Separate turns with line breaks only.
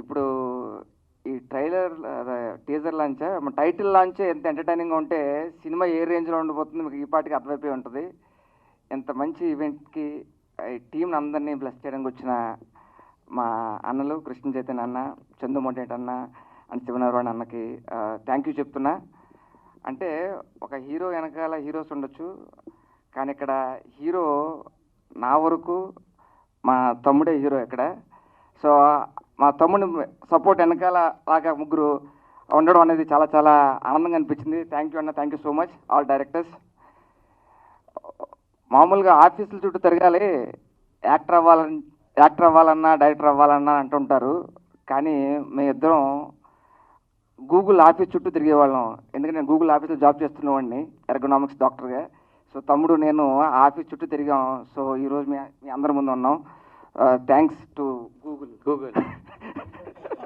ఇప్పుడు ఈ ట్రైలర్ అదే టీజర్ లాంచ్ టైటిల్ లాంచ్ ఎంత ఎంటర్టైనింగ్గా ఉంటే సినిమా ఏ రేంజ్లో ఉండబోతుంది మీకు ఈ పాటికి అర్థమైపోయి ఉంటుంది. ఎంత మంచి ఈవెంట్కి ఈ టీంని అందరినీ బ్లెస్ చేయడానికి వచ్చిన మా అన్నలు కృష్ణ చైతన్య అన్న, చందు మొండేటి అన్న అండ్ శివనారాయణ అన్నకి థ్యాంక్ యూ చెప్తున్నా. అంటే ఒక హీరో వెనకాల హీరోస్ ఉండొచ్చు, కానీ ఇక్కడ హీరో నా వరకు మా తమ్ముడే హీరో ఇక్కడ. సో మా తమ్ముడిని సపోర్ట్ వెనకాల లాగా ముగ్గురు ఉండడం అనేది చాలా చాలా ఆనందంగా అనిపించింది. థ్యాంక్ యూ అన్న, thank you so much all directors. మామూలుగా ఆఫీసుల చుట్టూ తిరగాలి, యాక్టర్ అవ్వాలన్నా డైరెక్టర్ అవ్వాలన్నా అంటుంటారు, కానీ మేమిద్దరం గూగుల్ ఆఫీస్ చుట్టూ తిరిగేవాళ్ళం. ఎందుకంటే నేను గూగుల్ ఆఫీస్లో జాబ్ చేస్తున్నవాడిని ఎర్గనామిక్స్ డాక్టర్గా. సో తమ్ముడు నేను ఆఫీస్ చుట్టూ తిరిగాం. సో ఈరోజు మీ అందరి ముందు ఉన్నాం. Thanks to Google.